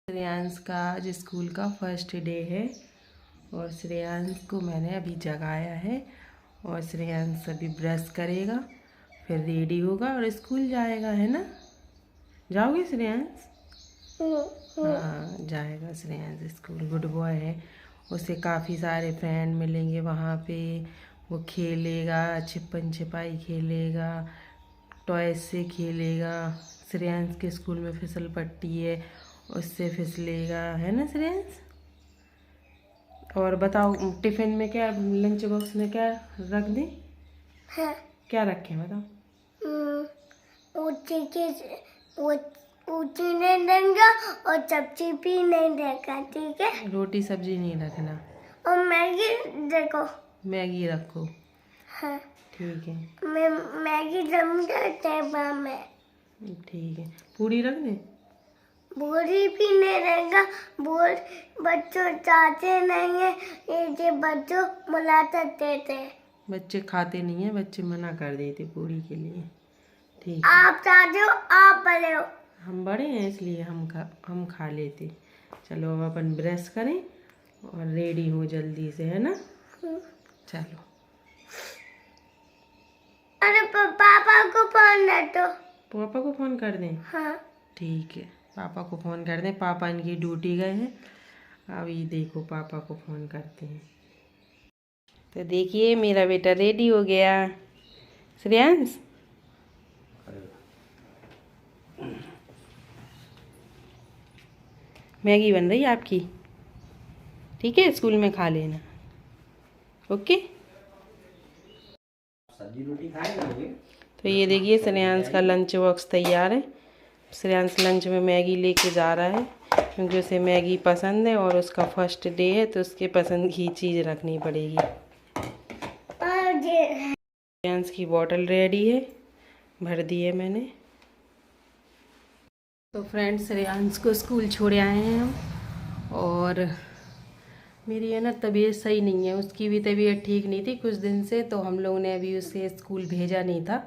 श्रेयांश का आज स्कूल का फर्स्ट डे है और श्रेयांश को मैंने अभी जगाया है और श्रेयांश अभी ब्रश करेगा, फिर रेडी होगा और स्कूल जाएगा, है ना? जाओगे श्रेयांश? हाँ, जाएगा श्रेयांश स्कूल। गुड बॉय है। उसे काफ़ी सारे फ्रेंड मिलेंगे वहाँ पे। वो खेलेगा, छिपन छिपाई खेलेगा, टॉयज से खेलेगा। श्रेयांश के स्कूल में फिसल पट्टी है, उससे फिसलेगा, है ना श्रेयांश? और बताओ टिफिन में क्या, लंच बॉक्स में क्या रख दें? हाँ। क्या रखें बताओ? ऊँची नहीं देंगे और सब्जी भी नहीं रखा, ठीक है? रोटी सब्जी नहीं रखना। और मैगी देखो। मैगी रखो। हाँ ठीक है। मैं मैगी जमता में। ठीक है। पूरी रख दें? पूरी भी नहीं रहेगा। बच्चों चाहते नहीं है, ये बच्चों बुला सकते थे। बच्चे खाते नहीं है, बच्चे मना कर देते पूरी के लिए। ठीक है। आप चाहते हो, आप बड़े हो। हम बड़े हैं इसलिए हम खा लेते। चलो अब अपन ब्रश करें और रेडी हो जल्दी से, है ना? चलो। अरे पापा को फोन कर दो। पापा को फोन कर दें? हाँ ठीक है, पापा को फ़ोन कर दें। पापा इनकी ड्यूटी गए हैं। अभी देखो पापा को फ़ोन करते हैं। तो देखिए मेरा बेटा रेडी हो गया। श्रेयांश मैगी बन रही है आपकी, ठीक है? स्कूल में खा लेना, ओके? सब्जी रोटी खाएगा। तो ये देखिए श्रेयांश का लंच बॉक्स तैयार है। श्रेयांश लंच में मैगी लेके जा रहा है क्योंकि उसे मैगी पसंद है और उसका फर्स्ट डे है तो उसके पसंद की चीज़ रखनी पड़ेगी। श्रेयांश की बोतल रेडी है, भर दी है मैंने। तो फ्रेंड्स श्रेयांश को स्कूल छोड़ आए हैं हम। और मेरी है ना तबीयत सही नहीं है, उसकी भी तबीयत ठीक नहीं थी कुछ दिन से, तो हम लोगों ने अभी उसे स्कूल भेजा नहीं था।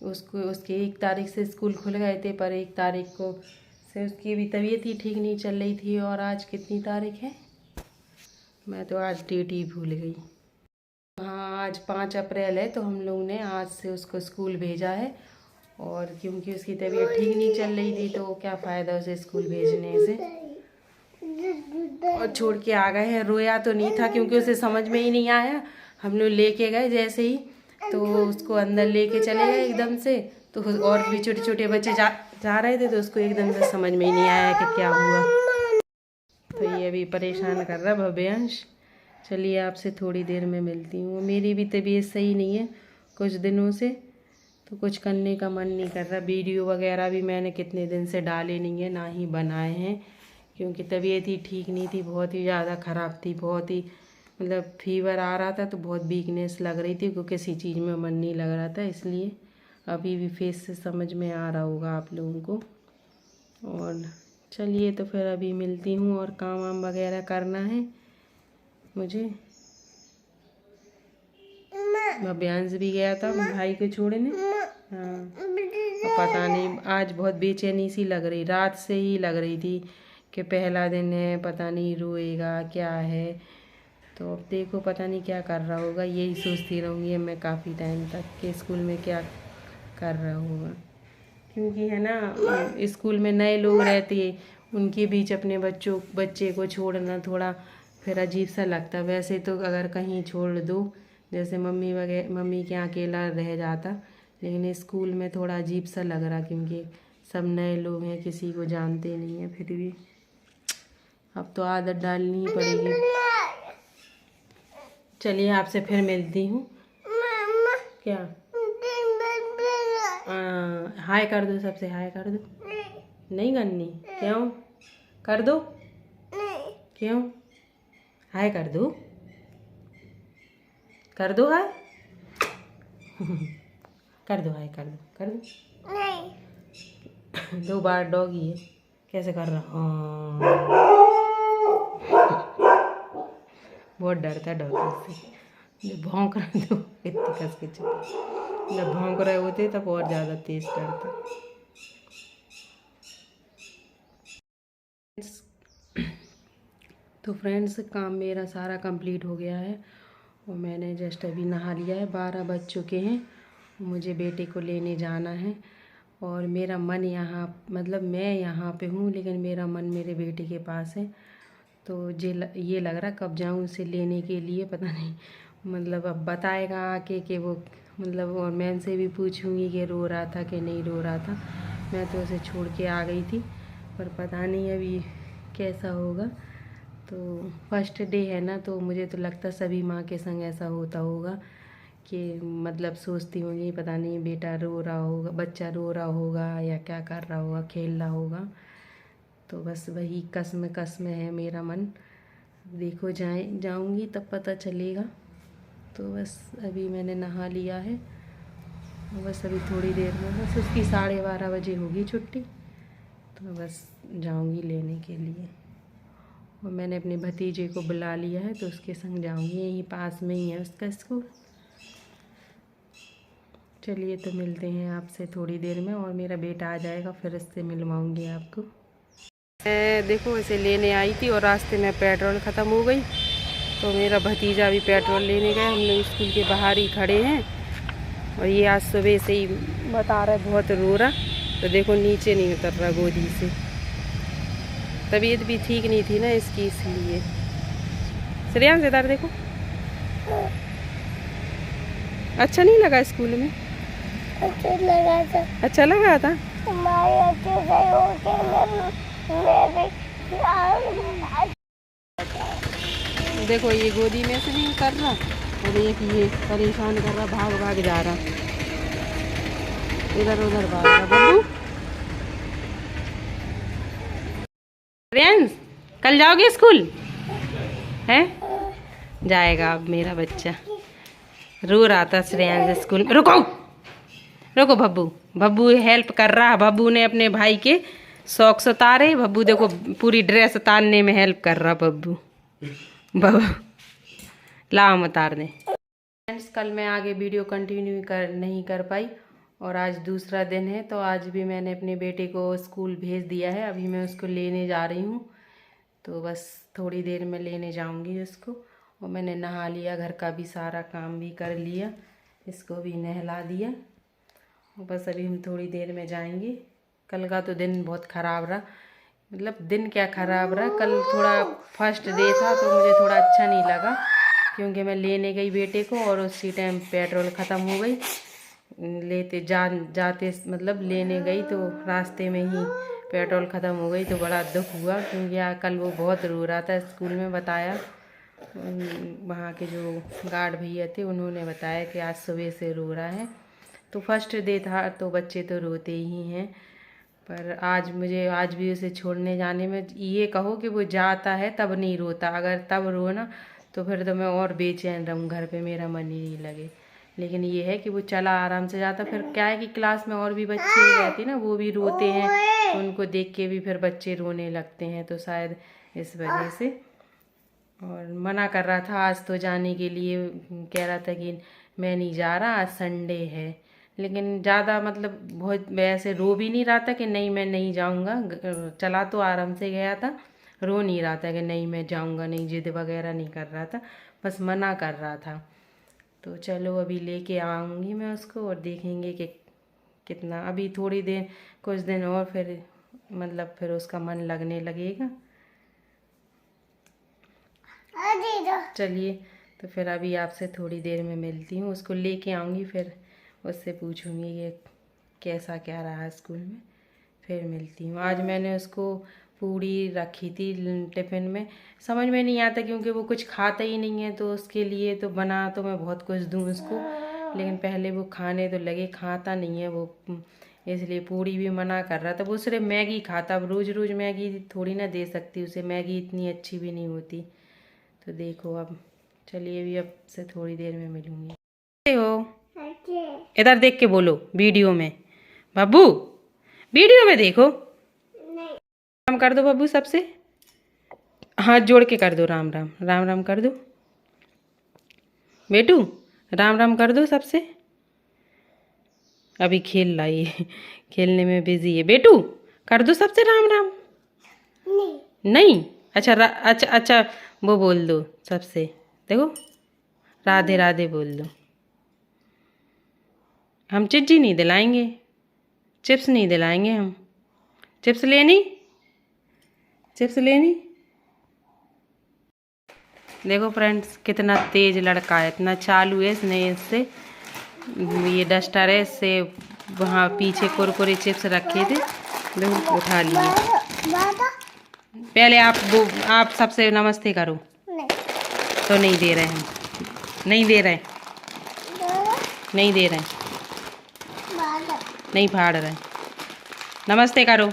उसके 1 तारीख से स्कूल खुल गए थे, पर 1 तारीख को से उसकी भी तबीयत ही ठीक नहीं चल रही थी। और आज कितनी तारीख है? मैं तो आज डेट ही भूल गई। हाँ आज 5 अप्रैल है, तो हम लोगों ने आज से उसको स्कूल भेजा है। और क्योंकि उसकी तबीयत ठीक नहीं चल रही थी तो क्या फ़ायदा उसे स्कूल भेजने से। और छोड़ के आ गए हैं। रोया तो नहीं था क्योंकि उसे समझ में ही नहीं आया। हम लोग लेके गए जैसे ही, तो उसको अंदर लेके चले गए एकदम से। तो और भी छोटे छोटे बच्चे जा रहे थे तो उसको एकदम से समझ में ही नहीं आया कि क्या हुआ। तो ये अभी परेशान कर रहा भव्यांश। चलिए आपसे थोड़ी देर में मिलती हूँ। मेरी भी तबीयत सही नहीं है कुछ दिनों से, तो कुछ करने का मन नहीं कर रहा। वीडियो वगैरह भी मैंने कितने दिन से डाले नहीं है, ना ही बनाए हैं, क्योंकि तबीयत ही ठीक नहीं थी, बहुत ही ज़्यादा ख़राब थी। बहुत ही मतलब फीवर आ रहा था, तो बहुत वीकनेस लग रही थी, क्योंकि किसी चीज़ में मन नहीं लग रहा था। इसलिए अभी भी फेस से समझ में आ रहा होगा आप लोगों को। और चलिए तो फिर अभी मिलती हूँ, और काम वाम वगैरह करना है मुझे। भव्यांश भी गया था भाई को छोड़ने। हाँ पता नहीं आज बहुत बेचैनी सी लग रही, रात से ही लग रही थी कि पहला दिन है, पता नहीं रोएगा क्या है। तो अब देखो पता नहीं क्या कर रहा होगा, यही सोचती रहूँगी मैं काफ़ी टाइम तक कि स्कूल में क्या कर रहा होगा। क्योंकि है ना स्कूल में नए लोग रहते हैं, उनके बीच अपने बच्चे को छोड़ना थोड़ा फिर अजीब सा लगता। वैसे तो अगर कहीं छोड़ दो, जैसे मम्मी के यहाँ अकेला रह जाता, लेकिन स्कूल में थोड़ा अजीब सा लग रहा क्योंकि सब नए लोग हैं, किसी को जानते नहीं हैं। फिर भी अब तो आदत डालनी ही पड़ेगी। चलिए आपसे फिर मिलती हूँ। क्या? हाय कर दो, सबसे हाय कर दो। नहीं करनी? क्यों? कर दो। क्यों? हाय कर दो, कर दो हाय। कर दो हाय, कर दो, कर दो। नहीं 2 बार डॉगी है, कैसे कर रहा? बहुत डरता है डॉगी से। जब भौंक रहे तो इतनी कस के चुप, जब भौंक रहे होते तब और ज़्यादा तेज डरता। तो फ्रेंड्स काम मेरा सारा कंप्लीट हो गया है और मैंने जस्ट अभी नहा लिया है। 12 बज चुके हैं। मुझे बेटे को लेने जाना है और मेरा मन यहाँ मतलब मैं यहाँ पे हूँ लेकिन मेरा मन मेरे बेटे के पास है। तो ये लग रहा कब जाऊँ उसे लेने के लिए, पता नहीं। मतलब अब बताएगा आके कि वो मतलब, और मैं उनसे भी पूछूंगी कि रो रहा था कि नहीं रो रहा था। मैं तो उसे छोड़ के आ गई थी पर पता नहीं अभी कैसा होगा। तो फर्स्ट डे है ना, तो मुझे तो लगता सभी माँ के संग ऐसा होता होगा कि मतलब सोचती होंगी पता नहीं बेटा रो रहा होगा, बच्चा रो रहा होगा या क्या कर रहा होगा, खेल रहा होगा। तो बस वही कसम है मेरा मन। देखो जाऊंगी तब पता चलेगा। तो बस अभी मैंने नहा लिया है, बस अभी थोड़ी देर में बस उसकी 12:30 बजे होगी छुट्टी। तो बस जाऊंगी लेने के लिए और मैंने अपने भतीजे को बुला लिया है तो उसके संग जाऊंगी, यहीं पास में ही है उसका स्कूल। चलिए तो मिलते हैं आपसे थोड़ी देर में और मेरा बेटा आ जाएगा फिर इससे मिलवाऊंगी आपको। मैं देखो इसे लेने आई थी और रास्ते में पेट्रोल ख़त्म हो गई तो मेरा भतीजा भी पेट्रोल लेने गए। हम लोग स्कूल के बाहर ही खड़े हैं और ये आज सुबह से ही बता रहा है बहुत रो रहा। तो देखो नीचे नहीं उतर रहा गोदी से, तबीयत भी ठीक नहीं थी ना इसकी, इसलिए। श्रेयांश इधर देखो, अच्छा नहीं लगा स्कूल में? अच्छा लगा था। देखो ये गोदी में से नहीं उतर रहा और एक ये परेशान कर रहा, भाग भाग जा रहा, इधर उधर भाग रहा। बब्बू श्रेयांश कल जाओगे स्कूल? है जाएगा अब मेरा बच्चा। रो रहा था श्रेयांश स्कूल में। रुको रुको, भब्बू हेल्प कर रहा। भब्बू ने अपने भाई के सॉक्स उतारे। भब्बू देखो पूरी ड्रेस उतारने में हेल्प कर रहा। बब्बू ला हम उतार दें। फ्रेंड्स कल मैं आगे वीडियो कंटिन्यू नहीं कर पाई और आज दूसरा दिन है तो आज भी मैंने अपने बेटे को स्कूल भेज दिया है। अभी मैं उसको लेने जा रही हूँ तो बस थोड़ी देर में लेने जाऊँगी उसको। और मैंने नहा लिया, घर का भी सारा काम भी कर लिया, इसको भी नहला दिया। बस अभी हम थोड़ी देर में जाएंगे। कल का तो दिन बहुत ख़राब रहा, मतलब दिन क्या ख़राब रहा, कल थोड़ा फर्स्ट डे था तो मुझे थोड़ा अच्छा नहीं लगा क्योंकि मैं लेने गई बेटे को और उसी टाइम पेट्रोल ख़त्म हो गई। जाते मतलब लेने गई तो रास्ते में ही पेट्रोल ख़त्म हो गई तो बड़ा दुख हुआ क्योंकि कल वो बहुत रो रहा था। स्कूल में बताया, वहाँ के जो गार्ड भैया थे उन्होंने बताया कि आज सुबह से रो रहा है। तो फर्स्ट डे था तो बच्चे तो रोते ही हैं, पर आज भी उसे छोड़ने जाने में ये कहो कि वो जाता है तब नहीं रोता। अगर तब रो ना तो फिर तो मैं और बेचैन रहूँ, घर पे मेरा मन ही नहीं लगे। लेकिन ये है कि वो चला आराम से जाता। फिर क्या है कि क्लास में और भी बच्चे रहते ना, वो भी रोते हैं तो उनको देख के भी फिर बच्चे रोने लगते हैं, तो शायद इस वजह से। और मना कर रहा था आज तो जाने के लिए, कह रहा था कि मैं नहीं जा रहा, आज संडे है। लेकिन ज़्यादा मतलब बहुत वैसे रो भी नहीं रहा था कि नहीं मैं नहीं जाऊंगा। चला तो आराम से गया था, रो नहीं रहा था कि नहीं मैं जाऊंगा नहीं, जिद वगैरह नहीं कर रहा था, बस मना कर रहा था। तो चलो अभी लेके आऊँगी मैं उसको और देखेंगे कि कितना, अभी थोड़ी देर कुछ दिन और फिर मतलब फिर उसका मन लगने लगेगा। चलिए तो फिर अभी आपसे थोड़ी देर में मिलती हूँ, उसको लेके आऊँगी फिर उससे पूछूँगी ये कैसा क्या रहा स्कूल में, फिर मिलती हूँ। आज मैंने उसको पूड़ी रखी थी टिफ़िन में, समझ में नहीं आता क्योंकि वो कुछ खाता ही नहीं है, तो उसके लिए तो बना तो मैं बहुत कुछ दूँ उसको, लेकिन पहले वो खाने तो लगे, खाता नहीं है वो, इसलिए पूड़ी भी मना कर रहा था। वो सिर्फ मैगी खाता, अब रोज़ रोज़ मैगी थोड़ी ना दे सकती उसे, मैगी इतनी अच्छी भी नहीं होती। तो देखो अब चलिए अभी अब से थोड़ी देर में मिलूँगी। हो इधर देख के बोलो वीडियो में, बाबू वीडियो में देखो। राम कर दो बाबू सबसे, हाथ जोड़ के कर दो राम राम, राम राम कर दो बेटू, राम राम कर दो सबसे। अभी खेल रहा है, खेलने में बिजी है बेटू, कर दो सबसे राम राम। नहीं नहीं? अच्छा अच्छा अच्छा, वो बोल दो सबसे, देखो राधे राधे बोल दो। हम चिज्जी नहीं दिलाएंगे, चिप्स नहीं दिलाएंगे हम। चिप्स लेनी, चिप्स लेनी। देखो फ्रेंड्स कितना तेज लड़का है, इतना चालू है इसने। इससे ये डस्टर है, इससे वहाँ पीछे कुरकुरे चिप्स रखे थे, देखो उठा लिए। पहले आप सबसे नमस्ते करो। तो नहीं दे रहे हम, नहीं दे रहे, नहीं दे रहे, नहीं फाड़ रहे। नमस्ते करो,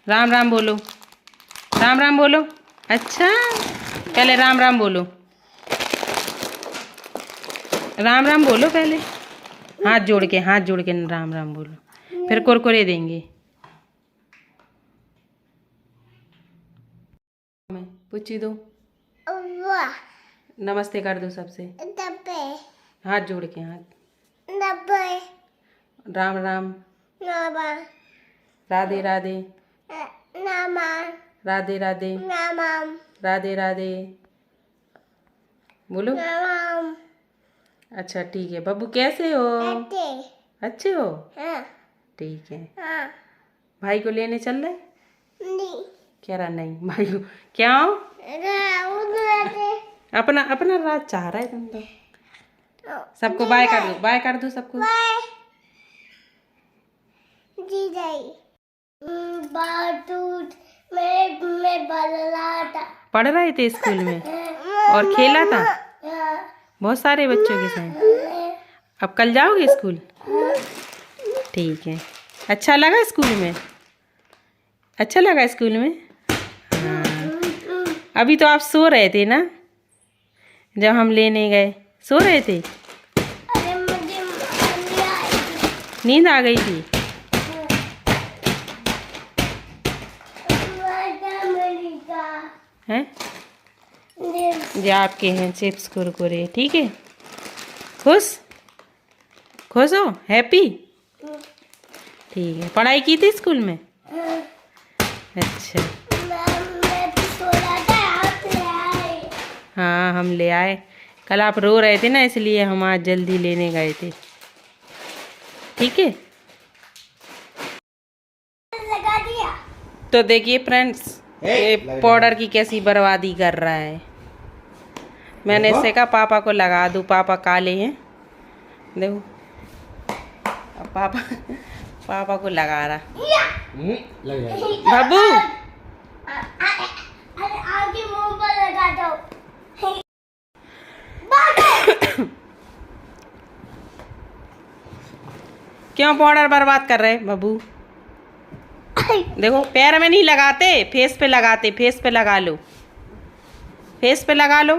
राम राम बोलो, राम राम बोलो। अच्छा पहले राम राम बोलो, राम राम बोलो पहले, हाथ जोड़ के राम राम बोलो, फिर कुरकुरे देंगे। पूछी दो, नमस्ते कर दो सबसे, हाथ जोड़ के, हाथ, राम राम, राधे राधे, राधे राधे, राधे राधे बोलो। अच्छा ठीक है बब्बू, कैसे हो? अच्छे हो? ठीक है। भाई को लेने चल रहे? नहीं। कह रहा नहीं भाई को, क्या हो? अपना अपना राज चाह रहा है तुम तो। सबको बाय कर दो, बाय कर दो सबको। पढ़ रहे थे स्कूल में और खेला था बहुत सारे बच्चों के साथ। अब कल जाओगे स्कूल? ठीक है। अच्छा लगा स्कूल में? अच्छा लगा स्कूल में? हाँ। अभी तो आप सो रहे थे ना जब हम लेने गए, सो रहे थे? अरे मुझे नींद आ गई थी। हैं? ये आपके हैं चिप्स कुरकुरे, ठीक है। खुश खुश हो, हैप्पी? ठीक है। पढ़ाई की थी स्कूल में? अच्छा। हाँ हम ले आए, कल आप रो रहे थे ना इसलिए हम आज जल्दी लेने गए थे, ठीक है। लगा दिया। तो देखिए फ्रेंड्स, ये पाउडर की कैसी बर्बादी कर रहा है। मैंने इससे कहा पापा को लगा दूँ, पापा काले हैं, देखो अब पापा को लगा रहा। बाबू आगे मुंह पर लगा दो। क्यों पाउडर बर्बाद कर रहे बाबू? देखो पैर में नहीं लगाते, फेस पे लगाते, फेस पे लगा लो, फेस पे लगा लो।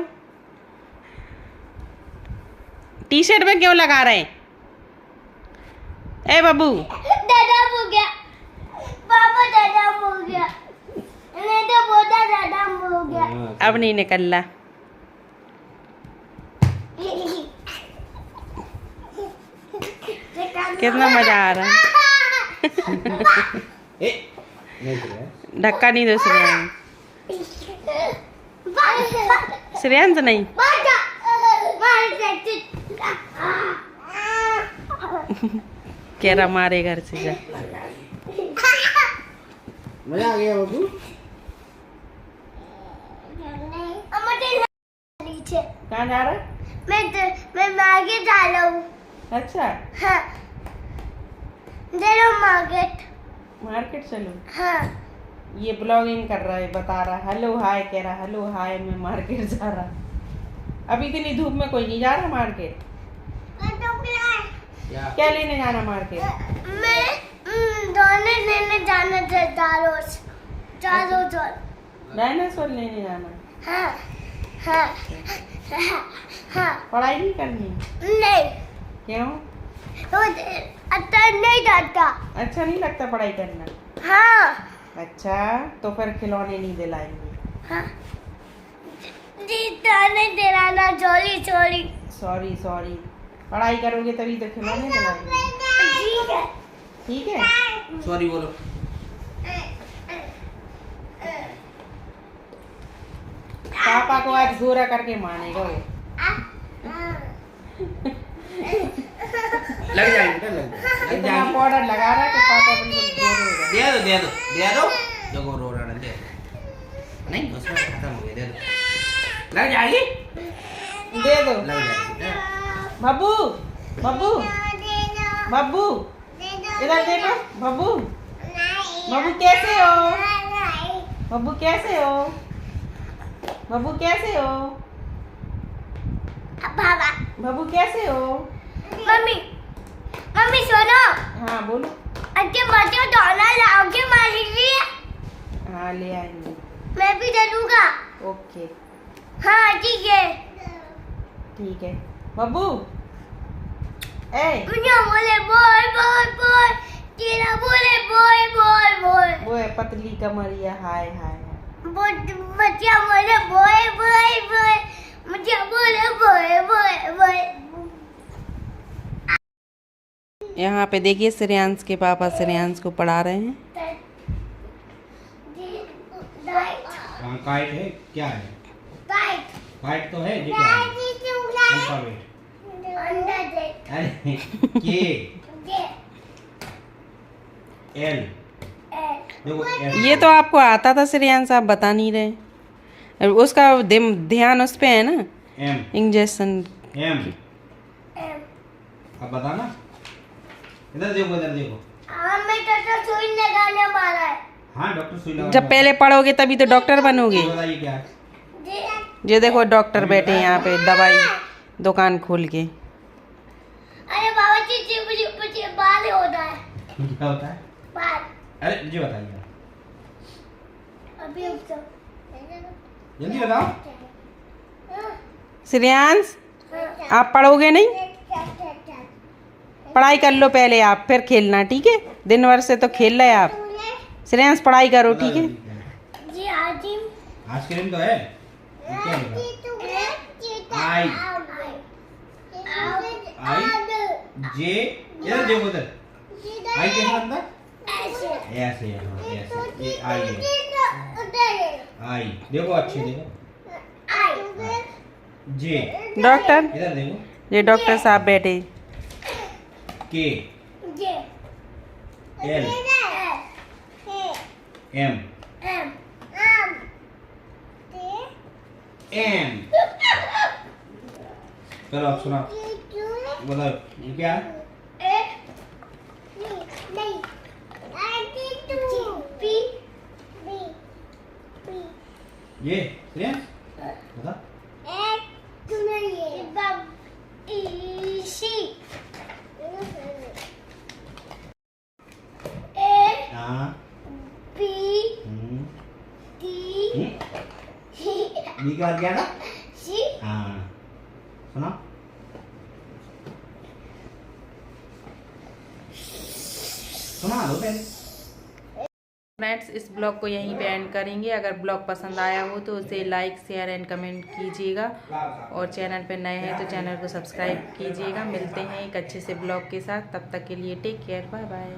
टी शर्ट में क्यों लगा रहे हैं? ए बाबू दादा हो गया, पापा दादा हो गया, नहीं तो बोला दादा हो गया। अब नहीं निकलना। कितना मजा आ रहा है। धक्का नहीं दो श्रेयांश, श्रेयांश नहीं। कह रहा मारे घर से जा। मजा आ गया बाबू। कहाँ जा रहा है? मैं मार्केट जा रहा हूँ। अच्छा हाँ, मार्केट चलो। हाँ। ये ब्लॉगिंग कर रहा है, बता रहा हेलो हाय, कह रहा हेलो हाय मैं मार्केट जा रहा। अभी इतनी धूप में कोई नहीं जा रहा मार्केट। क्या लेने जाना मार्केट? मैं दोनों लेने जाना डायनासोर लेने जाना। हाँ हाँ हाँ। पढ़ाई नहीं करनी? नहीं। क्यों? अच्छा नहीं लगता। अच्छा नहीं लगता पढ़ाई करना? हाँ। अच्छा तो फिर खिलौने नहीं दिलाएंगे? हाँ। नहीं दिलाना, सॉरी सॉरी। सॉरी सॉरी, पढ़ाई करोगे तभी तो खिलौने दिलाएंगे। ठीक है ठीक है। सॉरी बोलो। पापा को आज गोरा करके मानेगा वो। लग जाएगी बेटा, लग इतना पाउडर लगा रहा है कि पापा बिल्कुल गोरे हो गए। दे दो जो रो रहा है दे। नहीं उसमें खत्म हो गया, दे दो। लग जाएगी, दे दो। लग जाएगी। बब्बू बब्बू बब्बू इधर देखो। बब्बू बब्बू कैसे हो? बब्बू कैसे हो? बब्बू कैसे हो? पापा बब्बू कैसे हो? मम्मी मम्मी सुनो, हाँ बोलो। अच्छे बच्चे डॉलर लाओगे हमारे लिए? हाँ ले आएंगे। मैं भी दे दूंगा। ओके हाँ ठीक है। ठीक है। बब्बू ए मुझे बोले बोल बोल बोल, तेरा बोले बोल बोल बोल। वो है पतली कमरिया। हाय हाय बच्चा बोले बोल बोल बोल, मुझे बोले बोल बोल बोल। यहाँ पे देखिए श्रेयांश के पापा श्रेयांश को पढ़ा रहे हैं। काइट है क्या है? काइट काइट तो है, ये क्या है? अल्फाबेट। अरे के एल, देखो एल। ये तो आपको आता था श्रेयांश, आप बता नहीं रहे। उसका ध्यान उस पे है ना, एम इंजेक्शन। एम अब बताना। इधर देखो, इधर देखो। मैं डॉक्टर सुई लगाने वाला है। हाँ डॉक्टर सुई लगा। जब पहले पढ़ोगे तभी तो डॉक्टर बनोगे। बताइए क्या है? जी। ये देखो डॉक्टर बैठे हैं यहाँ पे दवाई दुकान खोल के। अरे बाबा जी मुझे बाल होता है। क्या होता है? बाल। अरे जी बताइए, अभी तो जल्दी बताओ। श्रेयांश आप पढ़ोगे नहीं? पढ़ाई कर लो पहले आप, फिर खेलना, ठीक है? दिन भर से तो खेल रहे आप। श्रेयांश पढ़ाई करो, ठीक है? जी आइसक्रीम तो है। ये क्या लिखा? आई जे, इधर देखो, इधर आई कैसे बनता है? ऐसे, हाँ ऐसे। ये आई है। आई देखो, अच्छे देखो। जे, डॉक्टर, इधर देखो। ये डॉक्टर साहब बैठे। के एल एम एम। चलो अब सुना, बताओ ये क्या है? ये श्रेयांश बता। हाँ बी का क्या ना? हाँ सुना। सुना लो पहले। फ्रेंड्स इस ब्लॉग को यहीं पे एंड करेंगे। अगर ब्लॉग पसंद आया हो तो उसे लाइक शेयर एंड कमेंट कीजिएगा, और चैनल पे नए हैं तो चैनल को सब्सक्राइब कीजिएगा। मिलते हैं एक अच्छे से ब्लॉग के साथ, तब तक के लिए टेक केयर, बाय बाय।